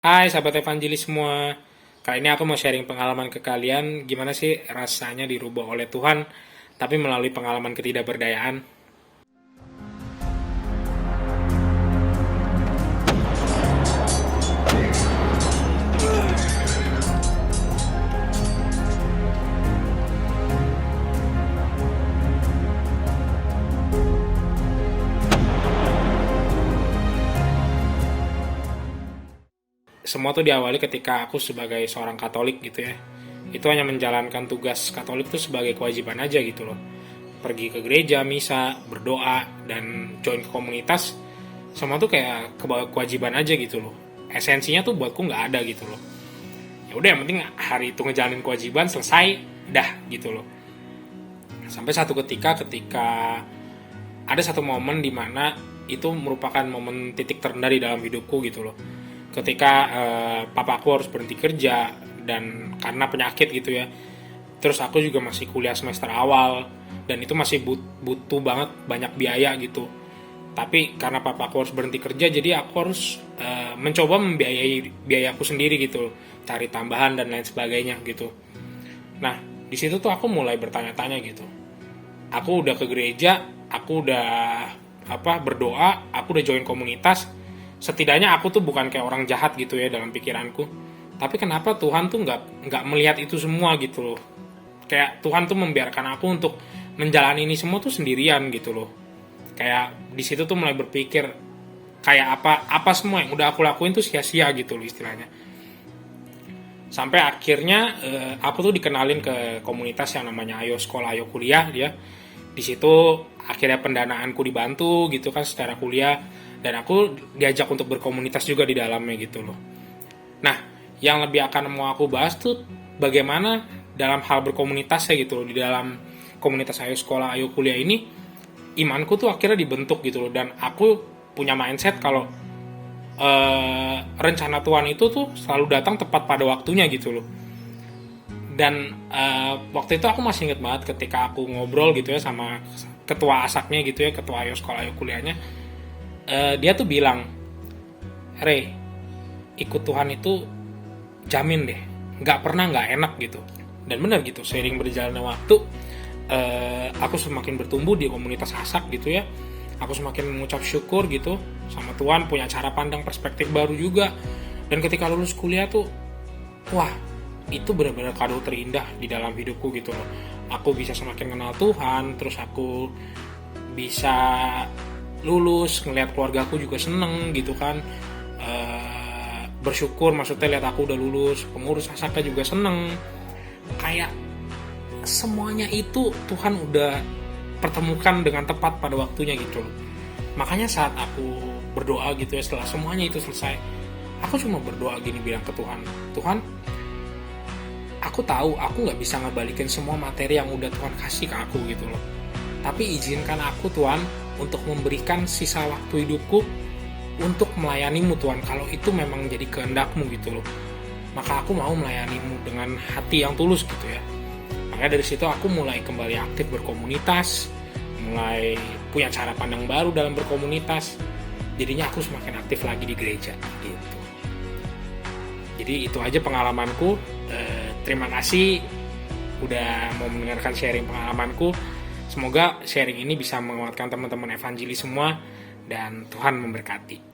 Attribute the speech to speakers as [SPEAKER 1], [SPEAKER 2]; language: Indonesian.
[SPEAKER 1] Hai sahabat evangelis semua. Kali ini aku mau sharing pengalaman ke kalian. Gimana sih rasanya dirubah oleh Tuhan, tapi melalui pengalaman ketidakberdayaan. Semua tuh diawali ketika aku sebagai seorang Katolik gitu ya. Itu hanya menjalankan tugas Katolik tuh sebagai kewajiban aja gitu loh. Pergi ke gereja, misa, berdoa, dan join ke komunitas. Semua tuh kayak kewajiban aja gitu loh. Esensinya tuh buatku nggak ada gitu loh. Ya udah, yang penting hari itu ngejalanin kewajiban selesai, dah gitu loh. Sampai satu ketika ada satu momen di mana itu merupakan momen titik terendah di dalam hidupku gitu loh. Ketika papaku harus berhenti kerja dan karena penyakit gitu ya. Terus aku juga masih kuliah semester awal dan itu masih butuh banget banyak biaya gitu. Tapi karena papaku harus berhenti kerja, jadi aku harus mencoba membiayai biayaku sendiri gitu, cari tambahan dan lain sebagainya gitu. Nah, di situ tuh aku mulai bertanya-tanya gitu. Aku udah ke gereja, aku udah berdoa, aku udah join komunitas. Setidaknya aku tuh bukan kayak orang jahat gitu ya dalam pikiranku. Tapi kenapa Tuhan tuh nggak melihat itu semua gitu loh? Kayak Tuhan tuh membiarkan aku untuk menjalani ini semua tuh sendirian gitu loh. Kayak di situ tuh mulai berpikir kayak apa semua yang udah aku lakuin tuh sia-sia gitu loh istilahnya. Sampai akhirnya aku tuh dikenalin ke komunitas yang namanya Ayo Sekolah Ayo Kuliah dia. Di situ akhirnya pendanaanku dibantu gitu kan secara kuliah dan aku diajak untuk berkomunitas juga di dalamnya gitu loh. Nah, yang lebih akan mau aku bahas tuh bagaimana dalam hal berkomunitas ya gitu loh, di dalam komunitas Ayo Sekolah Ayo Kuliah ini imanku tuh akhirnya dibentuk gitu loh dan aku punya mindset kalau rencana Tuhan itu tuh selalu datang tepat pada waktunya gitu loh. Dan waktu itu aku masih inget banget ketika aku ngobrol gitu ya sama ketua asaknya gitu ya, ketua Ayo Sekolah Ayo Kuliahnya. Dia tuh bilang, Rey, ikut Tuhan itu jamin deh, nggak pernah nggak enak gitu. Dan benar gitu, seiring berjalannya waktu, aku semakin bertumbuh di komunitas asak gitu ya. Aku semakin mengucap syukur gitu sama Tuhan, punya cara pandang perspektif baru juga. Dan ketika lulus kuliah tuh, wah, itu benar-benar kado terindah di dalam hidupku gitu loh. Aku bisa semakin kenal Tuhan, terus aku bisa lulus, ngelihat keluarga aku juga seneng gitu kan. Bersyukur maksudnya lihat aku udah lulus, pengurus asaka juga seneng. Kayak semuanya itu Tuhan udah pertemukan dengan tepat pada waktunya gitu loh. Makanya saat aku berdoa gitu ya setelah semuanya itu selesai, aku cuma berdoa gini bilang ke Tuhan, Tuhan, aku tahu aku nggak bisa ngebalikin semua materi yang udah Tuhan kasih ke aku gitu loh. Tapi izinkan aku Tuhan untuk memberikan sisa waktu hidupku untuk melayanimu Tuhan. Kalau itu memang jadi kehendakmu gitu loh, maka aku mau melayanimu dengan hati yang tulus gitu ya. Makanya dari situ aku mulai kembali aktif berkomunitas, mulai punya cara pandang baru dalam berkomunitas. Jadinya aku semakin aktif lagi di gereja gitu. Jadi itu aja pengalamanku. Terima kasih udah mau mendengarkan sharing pengalamanku. Semoga sharing ini bisa menguatkan teman-teman evangelis semua dan Tuhan memberkati.